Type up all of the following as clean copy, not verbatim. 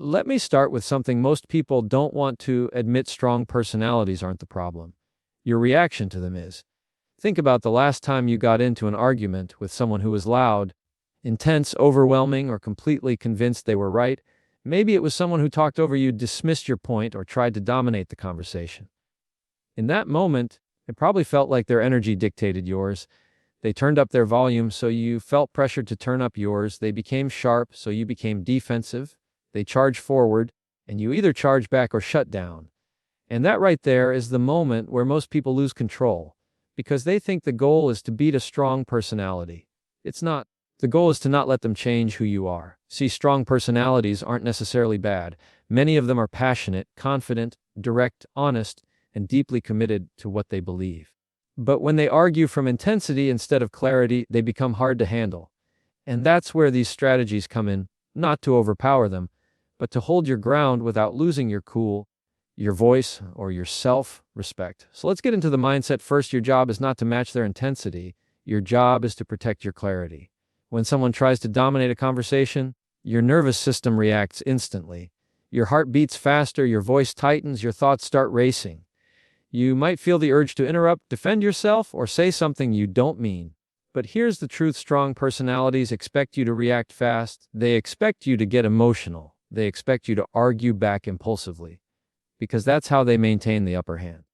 Let me start with something most people don't want to admit: strong personalities aren't the problem. Your reaction to them is. Think about the last time you got into an argument with someone who was loud, intense, overwhelming, or completely convinced they were right. Maybe it was someone who talked over you, dismissed your point, or tried to dominate the conversation. In that moment, it probably felt like their energy dictated yours. They turned up their volume, so you felt pressured to turn up yours. They became sharp, so you became defensive. They charged forward, and you either charged back or shut down. And that right there is the moment where most people lose control, because they think the goal is to beat a strong personality. It's not. The goal is to not let them change who you are. See, strong personalities aren't necessarily bad. Many of them are passionate, confident, direct, honest, and deeply committed to what they believe. But when they argue from intensity instead of clarity, they become hard to handle. And that's where these strategies come in, not to overpower them, but to hold your ground without losing your cool, your voice, or your self-respect. So let's get into the mindset first. Your job is not to match their intensity. Your job is to protect your clarity. When someone tries to dominate a conversation, your nervous system reacts instantly. Your heart beats faster, your voice tightens, your thoughts start racing. You might feel the urge to interrupt, defend yourself, or say something you don't mean. But here's the truth: strong personalities expect you to react fast. They expect you to get emotional. They expect you to argue back impulsively, because that's how they maintain the upper hand.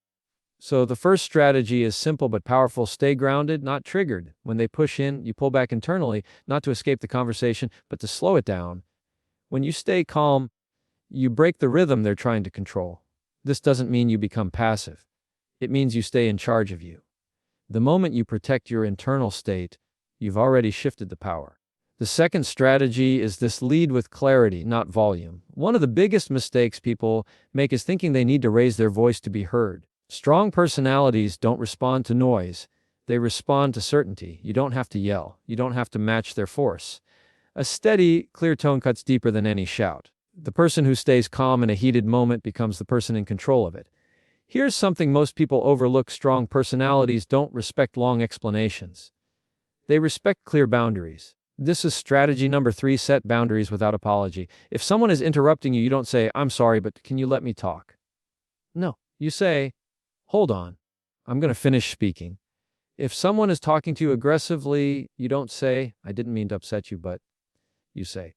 So the first strategy is simple but powerful: stay grounded, not triggered. When they push in, you pull back internally, not to escape the conversation, but to slow it down. When you stay calm, you break the rhythm they're trying to control. This doesn't mean you become passive. It means you stay in charge of you. The moment you protect your internal state, you've already shifted the power. The second strategy is this: lead with clarity, not volume. One of the biggest mistakes people make is thinking they need to raise their voice to be heard. Strong personalities don't respond to noise. They respond to certainty. You don't have to yell. You don't have to match their force. A steady, clear tone cuts deeper than any shout. The person who stays calm in a heated moment becomes the person in control of it. Here's something most people overlook: strong personalities don't respect long explanations. They respect clear boundaries. This is strategy number 3: set boundaries without apology. If someone is interrupting you, you don't say, "I'm sorry, but can you let me talk?" No, you say, "Hold on, I'm going to finish speaking." If someone is talking to you aggressively, you don't say, "I didn't mean to upset you," but you say,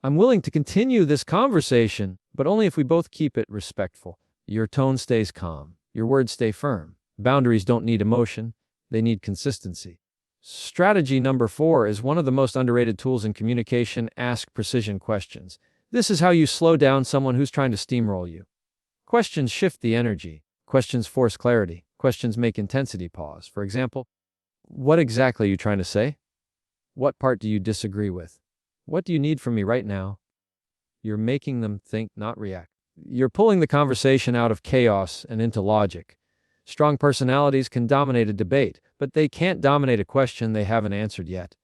"I'm willing to continue this conversation, but only if we both keep it respectful." Your tone stays calm. Your words stay firm. Boundaries don't need emotion. They need consistency. Strategy number 4 is one of the most underrated tools in communication: ask precision questions. This is how you slow down someone who's trying to steamroll you. Questions shift the energy. Questions force clarity. Questions make intensity pause. For example, what exactly are you trying to say? What part do you disagree with? What do you need from me right now? You're making them think, not react. You're pulling the conversation out of chaos and into logic. Strong personalities can dominate a debate, but they can't dominate a question they haven't answered yet.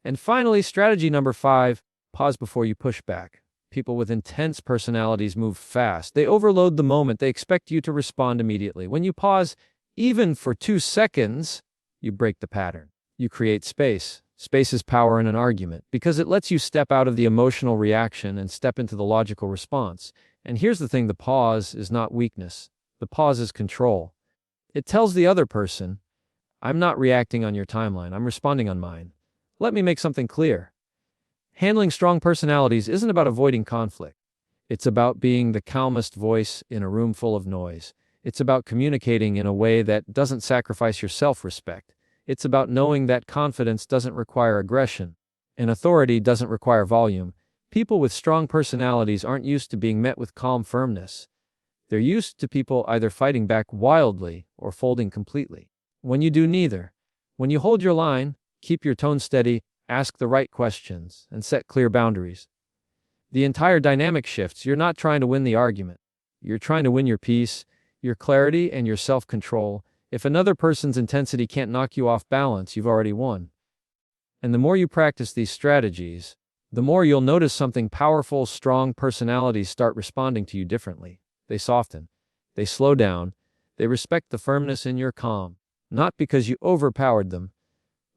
And finally, strategy number 5, pause before you push back. People with intense personalities move fast. They overload the moment. They expect you to respond immediately. When you pause, even for 2 seconds, you break the pattern. You create space. Space is power in an argument, because it lets you step out of the emotional reaction and step into the logical response. And here's the thing: the pause is not weakness. The pause is control. It tells the other person, "I'm not reacting on your timeline. I'm responding on mine. Let me make something clear." Handling strong personalities isn't about avoiding conflict. It's about being the calmest voice in a room full of noise. It's about communicating in a way that doesn't sacrifice your self-respect. It's about knowing that confidence doesn't require aggression, and authority doesn't require volume. People with strong personalities aren't used to being met with calm firmness. They're used to people either fighting back wildly or folding completely. When you do neither, when you hold your line, keep your tone steady, ask the right questions, and set clear boundaries, the entire dynamic shifts. You're not trying to win the argument. You're trying to win your peace, your clarity, and your self-control. If another person's intensity can't knock you off balance, you've already won. And the more you practice these strategies, the more you'll notice something powerful. Strong personalities start responding to you differently. They soften. They slow down. They respect the firmness in your calm, not because you overpowered them,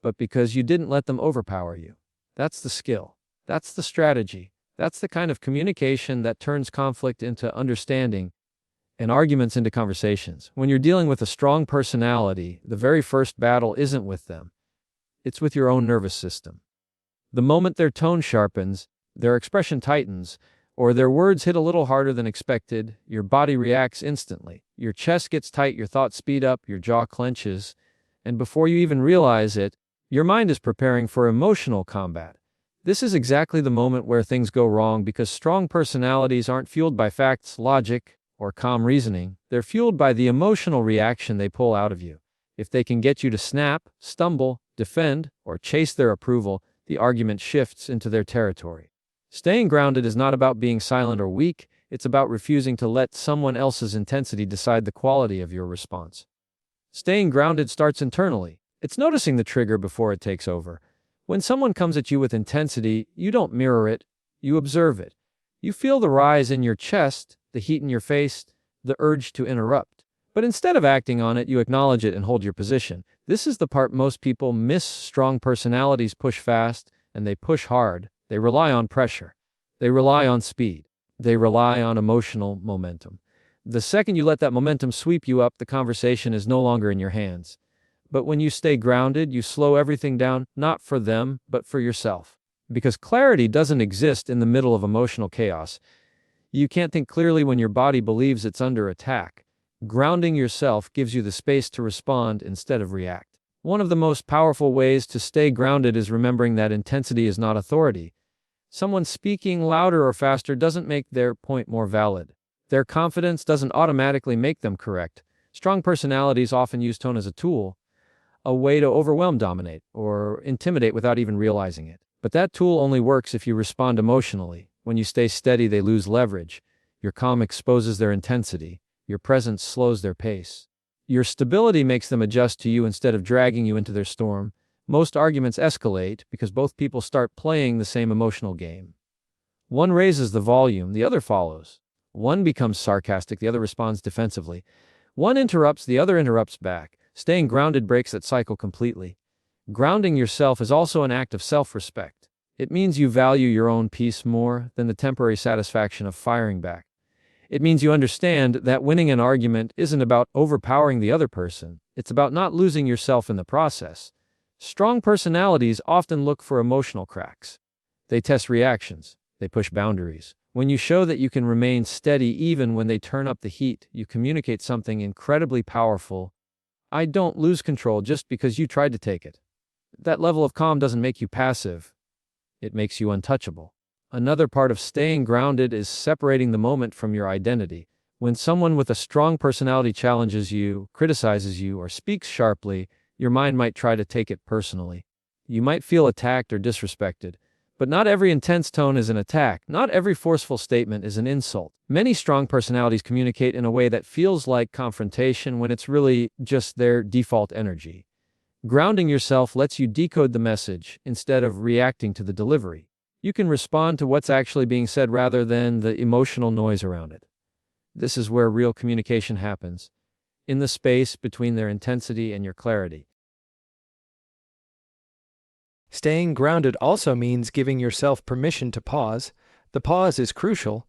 but because you didn't let them overpower you. That's the skill. That's the strategy. That's the kind of communication that turns conflict into understanding and arguments into conversations. When you're dealing with a strong personality, the very first battle isn't with them. It's with your own nervous system. The moment their tone sharpens, their expression tightens, or their words hit a little harder than expected, your body reacts instantly. Your chest gets tight, your thoughts speed up, your jaw clenches, and before you even realize it, your mind is preparing for emotional combat. This is exactly the moment where things go wrong because strong personalities aren't fueled by facts, logic, or calm reasoning. They're fueled by the emotional reaction they pull out of you. If they can get you to snap, stumble, defend, or chase their approval, the argument shifts into their territory. Staying grounded is not about being silent or weak, it's about refusing to let someone else's intensity decide the quality of your response. Staying grounded starts internally. It's noticing the trigger before it takes over. When someone comes at you with intensity, you don't mirror it, you observe it. You feel the rise in your chest, the heat in your face, the urge to interrupt. But instead of acting on it, you acknowledge it and hold your position. This is the part most people miss. Strong personalities push fast, and they push hard. They rely on pressure. They rely on speed. They rely on emotional momentum. The second you let that momentum sweep you up, the conversation is no longer in your hands. But when you stay grounded, you slow everything down, not for them, but for yourself. Because clarity doesn't exist in the middle of emotional chaos. You can't think clearly when your body believes it's under attack. Grounding yourself gives you the space to respond instead of react. One of the most powerful ways to stay grounded is remembering that intensity is not authority. Someone speaking louder or faster doesn't make their point more valid. Their confidence doesn't automatically make them correct. Strong personalities often use tone as a tool, a way to overwhelm, dominate, or intimidate without even realizing it. But that tool only works if you respond emotionally. When you stay steady, they lose leverage. Your calm exposes their intensity. Your presence slows their pace. Your stability makes them adjust to you instead of dragging you into their storm. Most arguments escalate because both people start playing the same emotional game. One raises the volume, the other follows. One becomes sarcastic, the other responds defensively. One interrupts, the other interrupts back. Staying grounded breaks that cycle completely. Grounding yourself is also an act of self-respect. It means you value your own peace more than the temporary satisfaction of firing back. It means you understand that winning an argument isn't about overpowering the other person. It's about not losing yourself in the process. Strong personalities often look for emotional cracks. They test reactions. They push boundaries. When you show that you can remain steady even when they turn up the heat, you communicate something incredibly powerful. I don't lose control just because you tried to take it. That level of calm doesn't make you passive. It makes you untouchable. Another part of staying grounded is separating the moment from your identity. When someone with a strong personality challenges you, criticizes you, or speaks sharply, your mind might try to take it personally. You might feel attacked or disrespected. But not every intense tone is an attack. Not every forceful statement is an insult. Many strong personalities communicate in a way that feels like confrontation when it's really just their default energy. Grounding yourself lets you decode the message instead of reacting to the delivery. You can respond to what's actually being said rather than the emotional noise around it. This is where real communication happens, in the space between their intensity and your clarity. Staying grounded also means giving yourself permission to pause. The pause is crucial.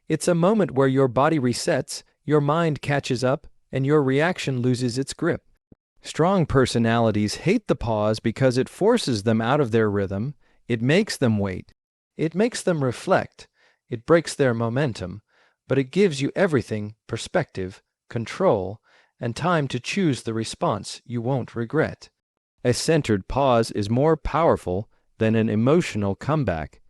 It's a moment where your body resets, your mind catches up, and your reaction loses its grip. Strong personalities hate the pause because it forces them out of their rhythm. It makes them wait. It makes them reflect. It breaks their momentum. But it gives you everything: perspective, control, and time to choose the response you won't regret. A centered pause is more powerful than an emotional comeback,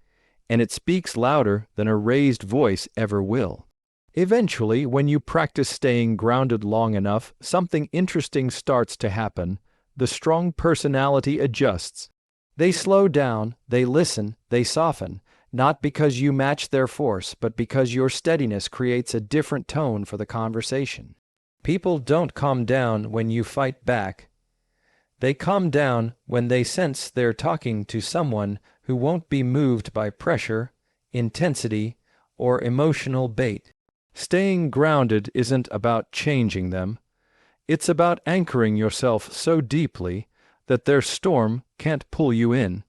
and it speaks louder than a raised voice ever will. Eventually, when you practice staying grounded long enough, something interesting starts to happen. The strong personality adjusts. They slow down, they listen, they soften, not because you match their force, but because your steadiness creates a different tone for the conversation. People don't calm down when you fight back. They calm down when they sense they're talking to someone who won't be moved by pressure, intensity, or emotional bait. Staying grounded isn't about changing them. It's about anchoring yourself so deeply that their storm can't pull you in.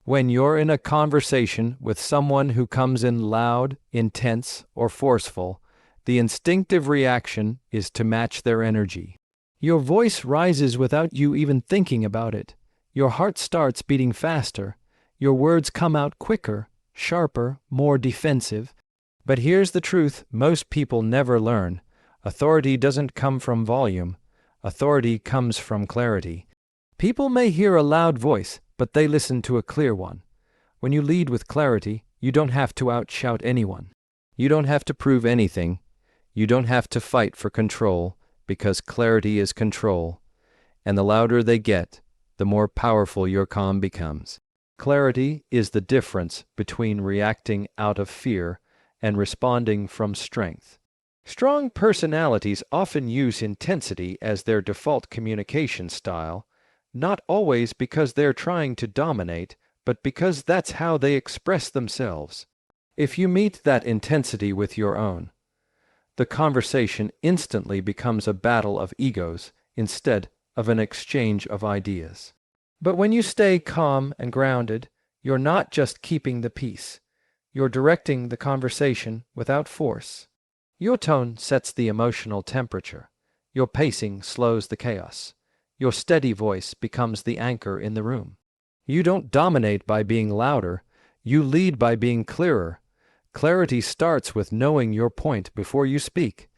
When you're in a conversation with someone who comes in loud, intense, or forceful, the instinctive reaction is to match their energy. Your voice rises without you even thinking about it. Your heart starts beating faster. Your words come out quicker, sharper, more defensive. But here's the truth most people never learn. Authority doesn't come from volume. Authority comes from clarity. People may hear a loud voice, but they listen to a clear one. When you lead with clarity, you don't have to outshout anyone. You don't have to prove anything. You don't have to fight for control, because clarity is control. And the louder they get, the more powerful your calm becomes. Clarity is the difference between reacting out of fear and responding from strength. Strong personalities often use intensity as their default communication style, not always because they're trying to dominate, but because that's how they express themselves. If you meet that intensity with your own, the conversation instantly becomes a battle of egos instead of an exchange of ideas. But when you stay calm and grounded, you're not just keeping the peace. You're directing the conversation without force. Your tone sets the emotional temperature. Your pacing slows the chaos. Your steady voice becomes the anchor in the room. You don't dominate by being louder. You lead by being clearer. Clarity starts with knowing your point before you speak.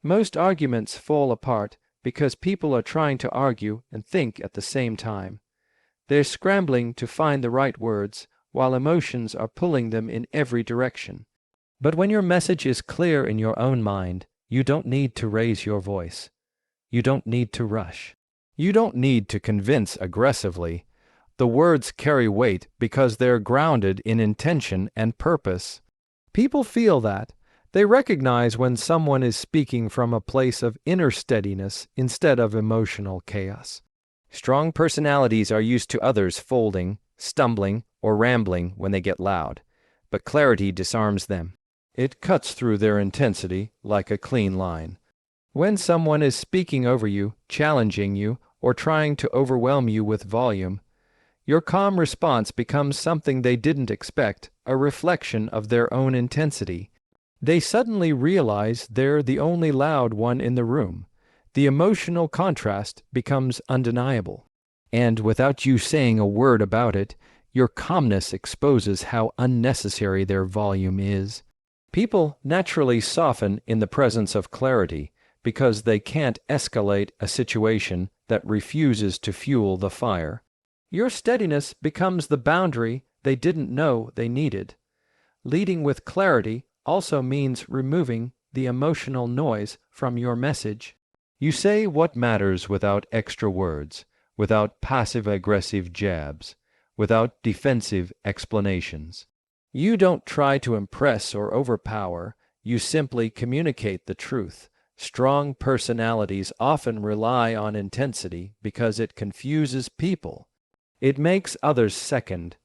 Most arguments fall apart because people are trying to argue and think at the same time. They're scrambling to find the right words while emotions are pulling them in every direction. But when your message is clear in your own mind, you don't need to raise your voice. You don't need to rush. You don't need to convince aggressively. The words carry weight because they're grounded in intention and purpose. People feel that. They recognize when someone is speaking from a place of inner steadiness instead of emotional chaos. Strong personalities are used to others folding, stumbling, or rambling when they get loud, but clarity disarms them. It cuts through their intensity like a clean line. When someone is speaking over you, challenging you, or trying to overwhelm you with volume, your calm response becomes something they didn't expect, a reflection of their own intensity. They suddenly realize they're the only loud one in the room. The emotional contrast becomes undeniable. And without you saying a word about it, your calmness exposes how unnecessary their volume is. People naturally soften in the presence of clarity because they can't escalate a situation that refuses to fuel the fire. Your steadiness becomes the boundary they didn't know they needed. Leading with clarity also means removing the emotional noise from your message. You say what matters without extra words, without passive-aggressive jabs, without defensive explanations. You don't try to impress or overpower, you simply communicate the truth. Strong personalities often rely on intensity because it confuses people. It makes others second,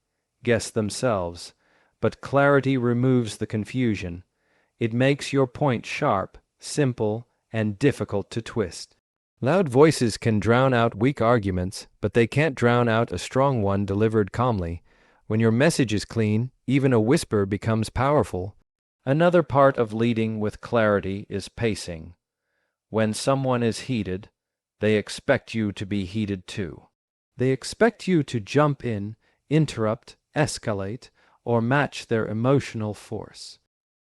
guess themselves, but clarity removes the confusion. It makes your point sharp, simple, and difficult to twist. Loud voices can drown out weak arguments, but they can't drown out a strong one delivered calmly. When your message is clean, even a whisper becomes powerful. Another part of leading with clarity is pacing. When someone is heated, they expect you to be heated too. They expect you to jump in, interrupt, escalate, or match their emotional force.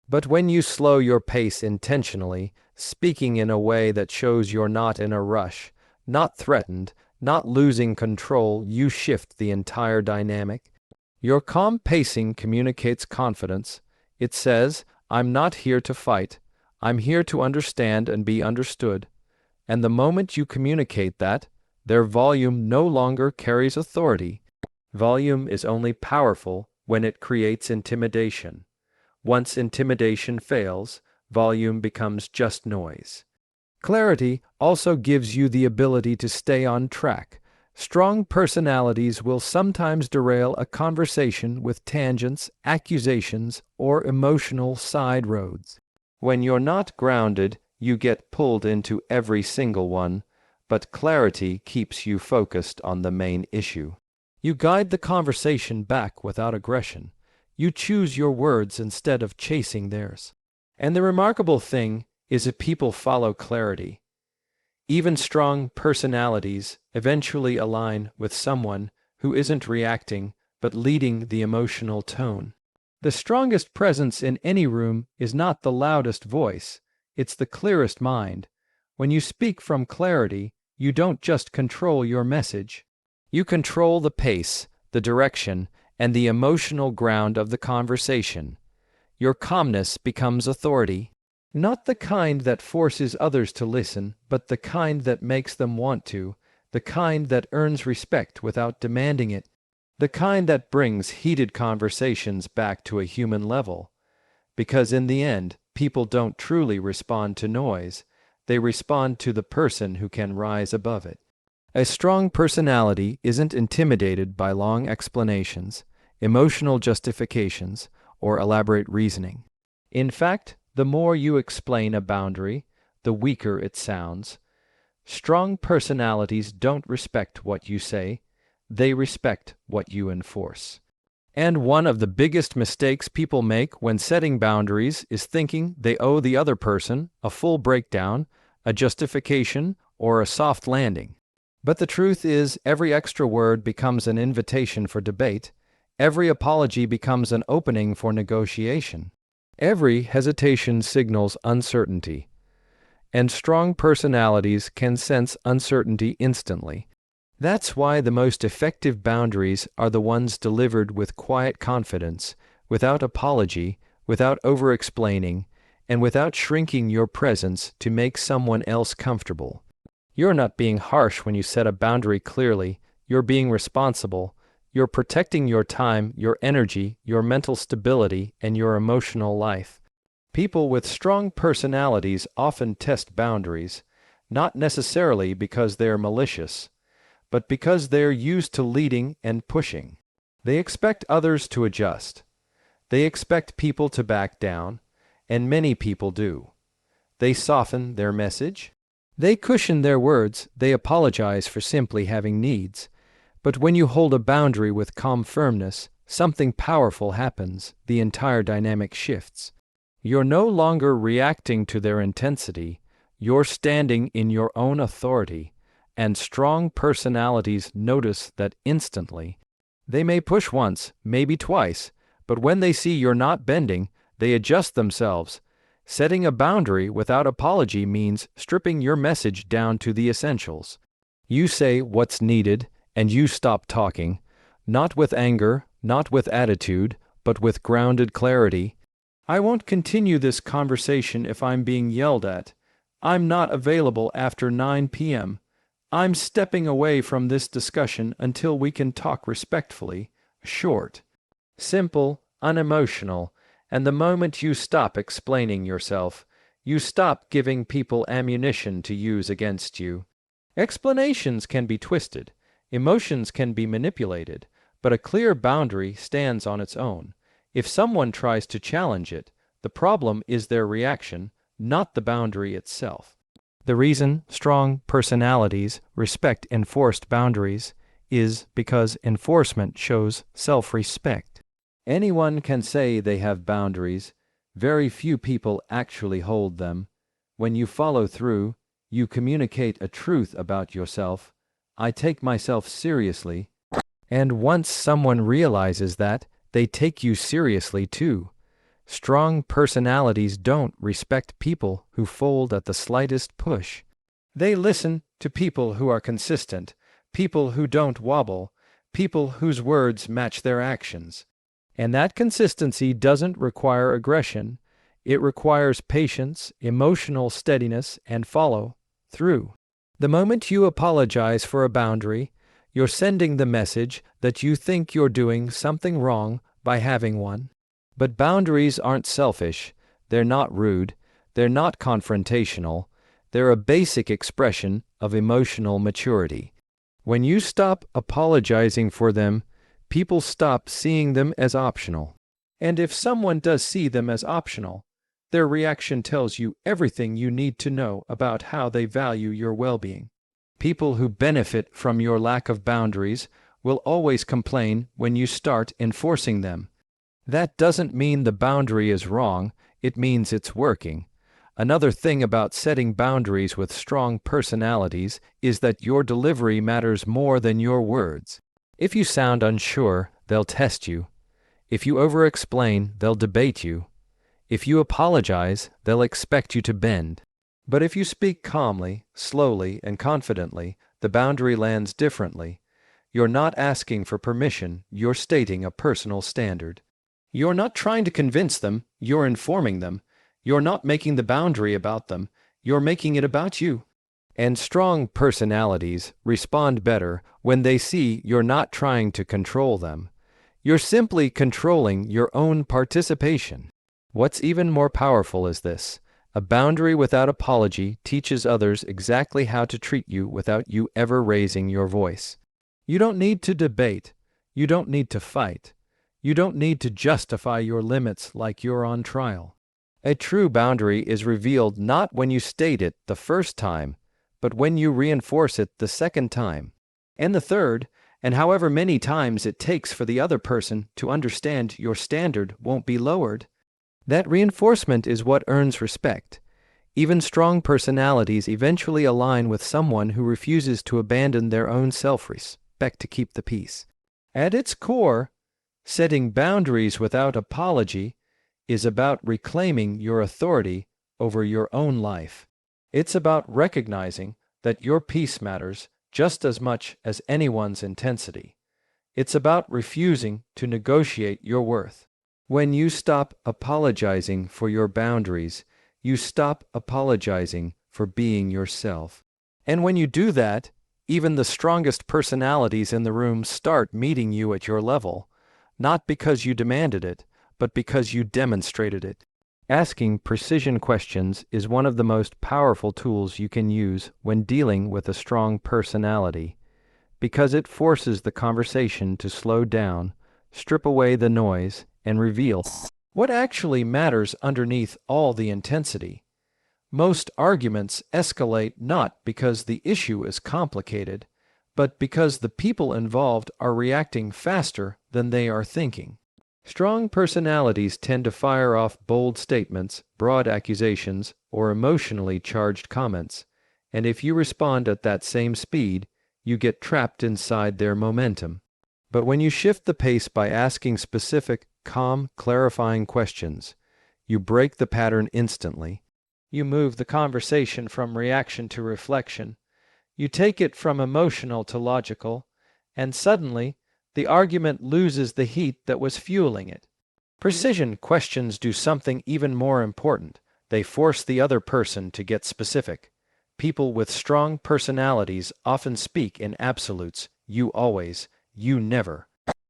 But when you slow your pace intentionally, speaking in a way that shows you're not in a rush, not threatened, not losing control, you shift the entire dynamic. Your calm pacing communicates confidence. It says, I'm not here to fight. I'm here to understand and be understood. And the moment you communicate that, their volume no longer carries authority. Volume is only powerful when it creates intimidation. Once intimidation fails, volume becomes just noise. Clarity also gives you the ability to stay on track. Strong personalities will sometimes derail a conversation with tangents, accusations, or emotional side roads. When you're not grounded, you get pulled into every single one, but clarity keeps you focused on the main issue. You guide the conversation back without aggression. You choose your words instead of chasing theirs. And the remarkable thing is that people follow clarity. Even strong personalities eventually align with someone who isn't reacting but leading the emotional tone. The strongest presence in any room is not the loudest voice, it's the clearest mind. When you speak from clarity, you don't just control your message. You control the pace, the direction, and the emotional ground of the conversation. Your calmness becomes authority. Not the kind that forces others to listen, but the kind that makes them want to, the kind that earns respect without demanding it, the kind that brings heated conversations back to a human level. Because in the end, people don't truly respond to noise, they respond to the person who can rise above it. A strong personality isn't intimidated by long explanations, emotional justifications, or elaborate reasoning. In fact, the more you explain a boundary, the weaker it sounds. Strong personalities don't respect what you say, they respect what you enforce. And one of the biggest mistakes people make when setting boundaries is thinking they owe the other person a full breakdown, a justification, or a soft landing. But the truth is, every extra word becomes an invitation for debate, every apology becomes an opening for negotiation. Every hesitation signals uncertainty, and strong personalities can sense uncertainty instantly. That's why the most effective boundaries are the ones delivered with quiet confidence, without apology, without over-explaining, and without shrinking your presence to make someone else comfortable. You're not being harsh when you set a boundary clearly, you're being responsible. You're protecting your time, your energy, your mental stability, and your emotional life. People with strong personalities often test boundaries, not necessarily because they're malicious, but because they're used to leading and pushing. They expect others to adjust. They expect people to back down, and many people do. They soften their message. They cushion their words. They apologize for simply having needs. But when you hold a boundary with calm firmness, something powerful happens. The entire dynamic shifts. You're no longer reacting to their intensity. You're standing in your own authority. And strong personalities notice that instantly. They may push once, maybe twice, but when they see you're not bending, they adjust themselves. Setting a boundary without apology means stripping your message down to the essentials. You say what's needed, and you stop talking, not with anger, not with attitude, but with grounded clarity. I won't continue this conversation if I'm being yelled at. I'm not available after 9 p.m. I'm stepping away from this discussion until we can talk respectfully. Short, simple, unemotional, and the moment you stop explaining yourself, you stop giving people ammunition to use against you. Explanations can be twisted. Emotions can be manipulated, but a clear boundary stands on its own. If someone tries to challenge it, the problem is their reaction, not the boundary itself. The reason strong personalities respect enforced boundaries is because enforcement shows self-respect. Anyone can say they have boundaries. Very few people actually hold them. When you follow through, you communicate a truth about yourself. I take myself seriously. And once someone realizes that, they take you seriously too. Strong personalities don't respect people who fold at the slightest push. They listen to people who are consistent, people who don't wobble, people whose words match their actions. And that consistency doesn't require aggression. It requires patience, emotional steadiness, and follow through. The moment you apologize for a boundary, you're sending the message that you think you're doing something wrong by having one. But boundaries aren't selfish, they're not rude, they're not confrontational, they're a basic expression of emotional maturity. When you stop apologizing for them, people stop seeing them as optional. And if someone does see them as optional, their reaction tells you everything you need to know about how they value your well-being. People who benefit from your lack of boundaries will always complain when you start enforcing them. That doesn't mean the boundary is wrong, it means it's working. Another thing about setting boundaries with strong personalities is that your delivery matters more than your words. If you sound unsure, they'll test you. If you over-explain, they'll debate you. If you apologize, they'll expect you to bend. But if you speak calmly, slowly, and confidently, the boundary lands differently. You're not asking for permission, you're stating a personal standard. You're not trying to convince them, you're informing them. You're not making the boundary about them, you're making it about you. And strong personalities respond better when they see you're not trying to control them. You're simply controlling your own participation. What's even more powerful is this: a boundary without apology teaches others exactly how to treat you without you ever raising your voice. You don't need to debate. You don't need to fight. You don't need to justify your limits like you're on trial. A true boundary is revealed not when you state it the first time, but when you reinforce it the second time, and the third, and however many times it takes for the other person to understand your standard won't be lowered. That reinforcement is what earns respect. Even strong personalities eventually align with someone who refuses to abandon their own self-respect to keep the peace. At its core, setting boundaries without apology is about reclaiming your authority over your own life. It's about recognizing that your peace matters just as much as anyone's intensity. It's about refusing to negotiate your worth. When you stop apologizing for your boundaries, you stop apologizing for being yourself. And when you do that, even the strongest personalities in the room start meeting you at your level, not because you demanded it, but because you demonstrated it. Asking precision questions is one of the most powerful tools you can use when dealing with a strong personality, because it forces the conversation to slow down, strip away the noise, and reveal what actually matters underneath all the intensity. Most arguments escalate not because the issue is complicated, but because the people involved are reacting faster than they are thinking. Strong personalities tend to fire off bold statements, broad accusations, or emotionally charged comments, and if you respond at that same speed, you get trapped inside their momentum. But when you shift the pace by asking specific, calm, clarifying questions, you break the pattern instantly. You move the conversation from reaction to reflection. You take it from emotional to logical, and suddenly, the argument loses the heat that was fueling it. Precision questions do something even more important. They force the other person to get specific. People with strong personalities often speak in absolutes. You always, you never.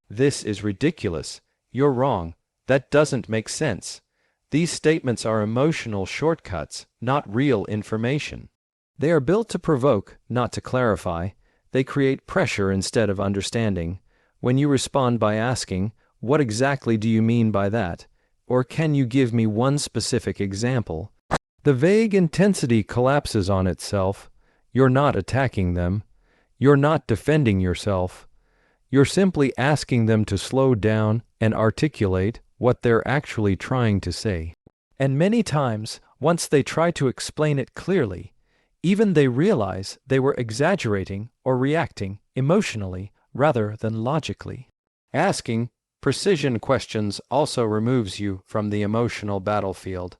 This is ridiculous. You're wrong. That doesn't make sense. These statements are emotional shortcuts, not real information. They are built to provoke, not to clarify. They create pressure instead of understanding. When you respond by asking, "What exactly do you mean by that?" or "Can you give me one specific example?" the vague intensity collapses on itself. You're not attacking them. You're not defending yourself. You're simply asking them to slow down and articulate what they're actually trying to say. And many times, once they try to explain it clearly, even they realize they were exaggerating or reacting emotionally rather than logically. Asking precision questions also removes you from the emotional battlefield.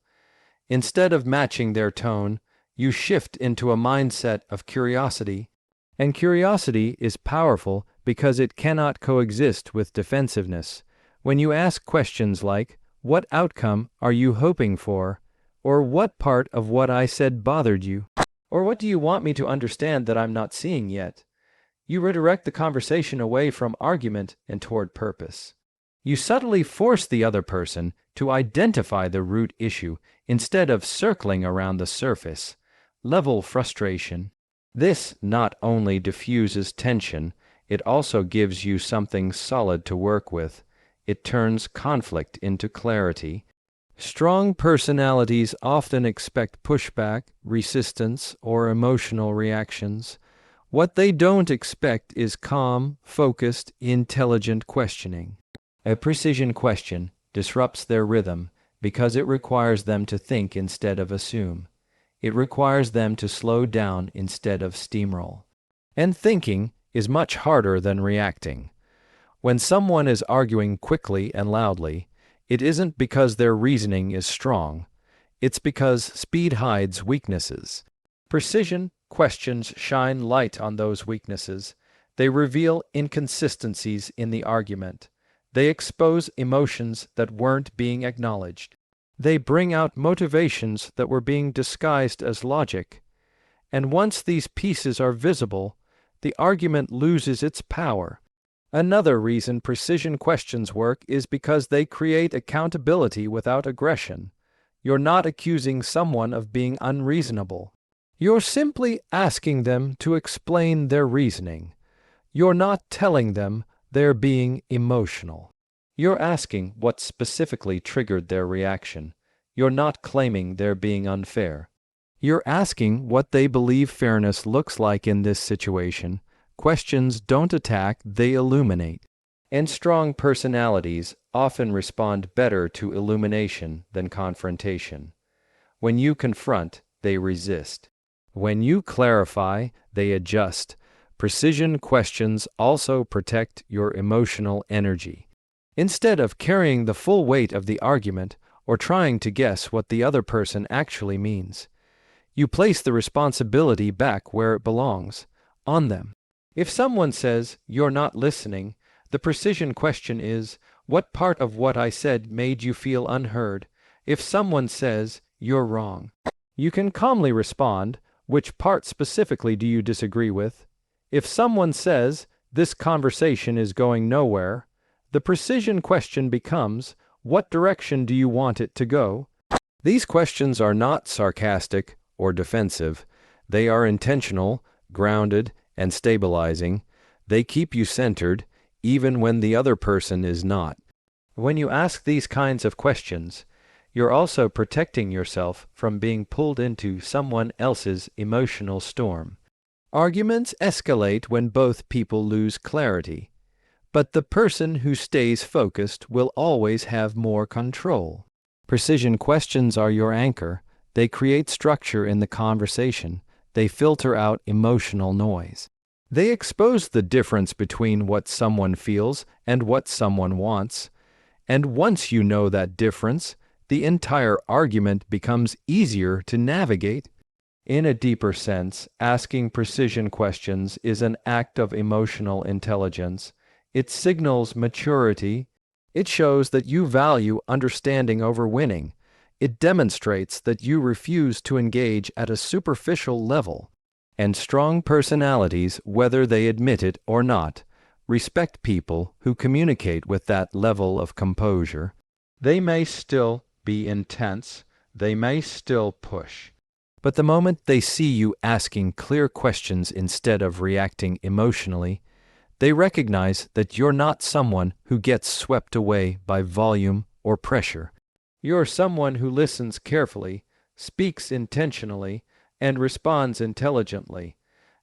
Instead of matching their tone, you shift into a mindset of curiosity. And curiosity is powerful because it cannot coexist with defensiveness. When you ask questions like, "What outcome are you hoping for?" or "What part of what I said bothered you?" or "What do you want me to understand that I'm not seeing yet?" you redirect the conversation away from argument and toward purpose. You subtly force the other person to identify the root issue instead of circling around the surface level frustration. This not only diffuses tension, it also gives you something solid to work with. It turns conflict into clarity. Strong personalities often expect pushback, resistance, or emotional reactions. What they don't expect is calm, focused, intelligent questioning. A precision question disrupts their rhythm because it requires them to think instead of assume. It requires them to slow down instead of steamroll. And thinking is much harder than reacting. When someone is arguing quickly and loudly, it isn't because their reasoning is strong. It's because speed hides weaknesses. Precision questions shine light on those weaknesses. They reveal inconsistencies in the argument. They expose emotions that weren't being acknowledged. They bring out motivations that were being disguised as logic. And once these pieces are visible, the argument loses its power. Another reason precision questions work is because they create accountability without aggression. You're not accusing someone of being unreasonable. You're simply asking them to explain their reasoning. You're not telling them they're being emotional. You're asking what specifically triggered their reaction. You're not claiming they're being unfair. You're asking what they believe fairness looks like in this situation. Questions don't attack, they illuminate. And strong personalities often respond better to illumination than confrontation. When you confront, they resist. When you clarify, they adjust. Precision questions also protect your emotional energy. Instead of carrying the full weight of the argument or trying to guess what the other person actually means, you place the responsibility back where it belongs, on them. If someone says, "You're not listening," the precision question is, "What part of what I said made you feel unheard?" If someone says, "You're wrong," you can calmly respond, "Which part specifically do you disagree with?" If someone says, "This conversation is going nowhere," the precision question becomes, "What direction do you want it to go?" These questions are not sarcastic or defensive. They are intentional, grounded, and stabilizing. They keep you centered, even when the other person is not. When you ask these kinds of questions, you're also protecting yourself from being pulled into someone else's emotional storm. Arguments escalate when both people lose clarity, but the person who stays focused will always have more control. Precision questions are your anchor. They create structure in the conversation. They filter out emotional noise. They expose the difference between what someone feels and what someone wants. And once you know that difference, the entire argument becomes easier to navigate. In a deeper sense, asking precision questions is an act of emotional intelligence. It signals maturity. It shows that you value understanding over winning. It demonstrates that you refuse to engage at a superficial level. And strong personalities, whether they admit it or not, respect people who communicate with that level of composure. They may still be intense, they may still push, but the moment they see you asking clear questions instead of reacting emotionally, they recognize that you're not someone who gets swept away by volume or pressure. You're someone who listens carefully, speaks intentionally, and responds intelligently.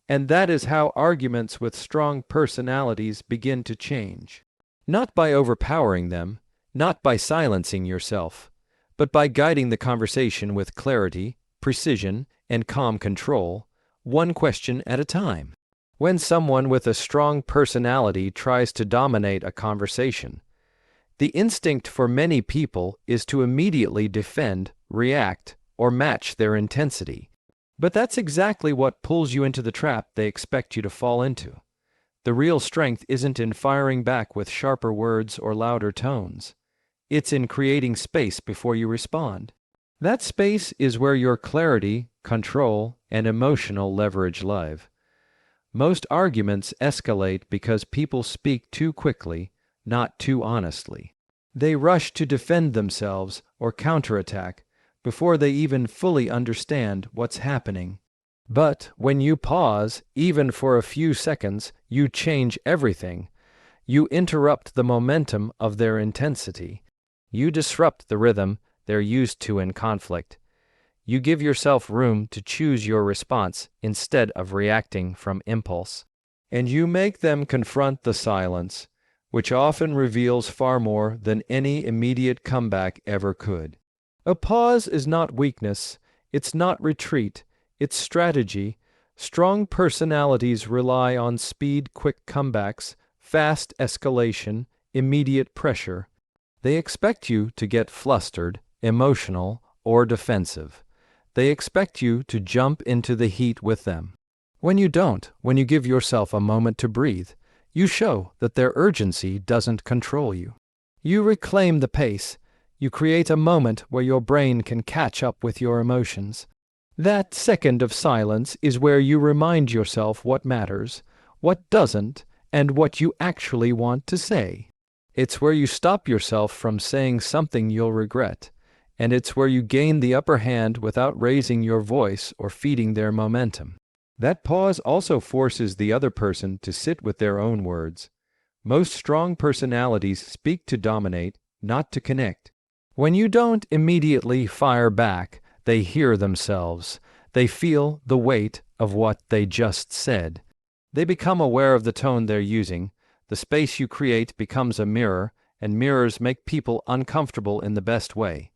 And that is how arguments with strong personalities begin to change. Not by overpowering them, not by silencing yourself, but by guiding the conversation with clarity, precision, and calm control, one question at a time. When someone with a strong personality tries to dominate a conversation, the instinct for many people is to immediately defend, react, or match their intensity. But that's exactly what pulls you into the trap they expect you to fall into. The real strength isn't in firing back with sharper words or louder tones. It's in creating space before you respond. That space is where your clarity, control, and emotional leverage live. Most arguments escalate because people speak too quickly, not too honestly. They rush to defend themselves or counterattack before they even fully understand what's happening. But when you pause, even for a few seconds, you change everything. You interrupt the momentum of their intensity. You disrupt the rhythm they're used to in conflict. You give yourself room to choose your response instead of reacting from impulse. And you make them confront the silence, which often reveals far more than any immediate comeback ever could. A pause is not weakness, it's not retreat, it's strategy. Strong personalities rely on speed, quick comebacks, fast escalation, immediate pressure. They expect you to get flustered, emotional, or defensive. They expect you to jump into the heat with them. When you don't, when you give yourself a moment to breathe, you show that their urgency doesn't control you. You reclaim the pace. You create a moment where your brain can catch up with your emotions. That second of silence is where you remind yourself what matters, what doesn't, and what you actually want to say. It's where you stop yourself from saying something you'll regret, and it's where you gain the upper hand without raising your voice or feeding their momentum. That pause also forces the other person to sit with their own words. Most strong personalities speak to dominate, not to connect. When you don't immediately fire back, they hear themselves. They feel the weight of what they just said. They become aware of the tone they're using. The space you create becomes a mirror, and mirrors make people uncomfortable in the best way.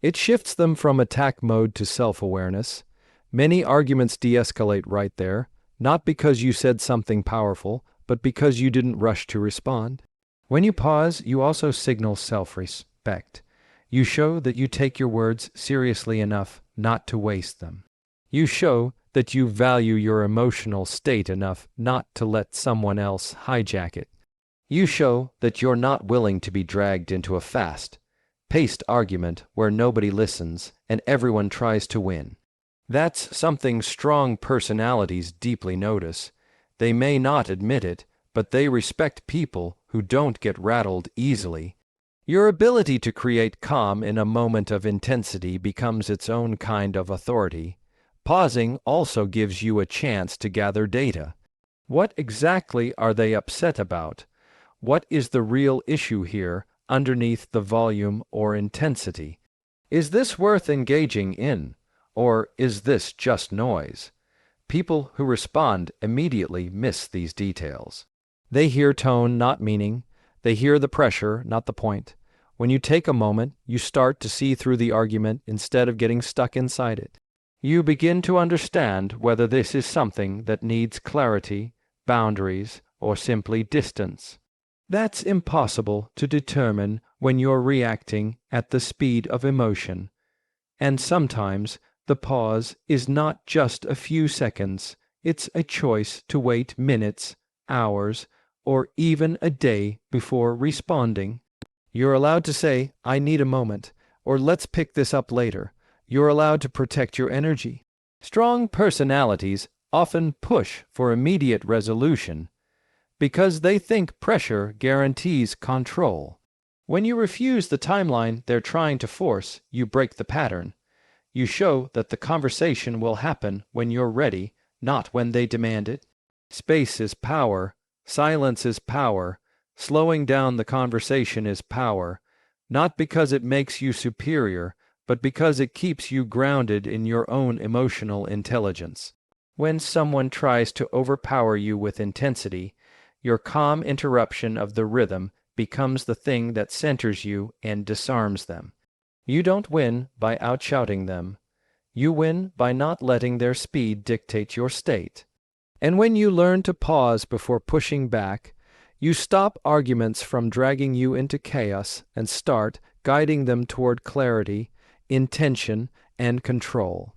It shifts them from attack mode to self-awareness. Many arguments de-escalate right there, not because you said something powerful, but because you didn't rush to respond. When you pause, you also signal self-respect. You show that you take your words seriously enough not to waste them. You show that you value your emotional state enough not to let someone else hijack it. You show that you're not willing to be dragged into a fast-paced argument where nobody listens and everyone tries to win. That's something strong personalities deeply notice. They may not admit it, but they respect people who don't get rattled easily. Your ability to create calm in a moment of intensity becomes its own kind of authority. Pausing also gives you a chance to gather data. What exactly are they upset about? What is the real issue here underneath the volume or intensity? Is this worth engaging in? Or is this just noise? People who respond immediately miss these details. They hear tone, not meaning. They hear the pressure, not the point. When you take a moment, you start to see through the argument instead of getting stuck inside it. You begin to understand whether this is something that needs clarity, boundaries, or simply distance. That's impossible to determine when you're reacting at the speed of emotion. And sometimes the pause is not just a few seconds, it's a choice to wait minutes, hours, or even a day before responding. You're allowed to say, "I need a moment," or "let's pick this up later." You're allowed to protect your energy. Strong personalities often push for immediate resolution because they think pressure guarantees control. When you refuse the timeline they're trying to force, you break the pattern. You show that the conversation will happen when you're ready, not when they demand it. Space is power. Silence is power. Slowing down the conversation is power, not because it makes you superior, but because it keeps you grounded in your own emotional intelligence. When someone tries to overpower you with intensity, your calm interruption of the rhythm becomes the thing that centers you and disarms them. You don't win by outshouting them. You win by not letting their speed dictate your state. And when you learn to pause before pushing back, you stop arguments from dragging you into chaos and start guiding them toward clarity, intention, and control.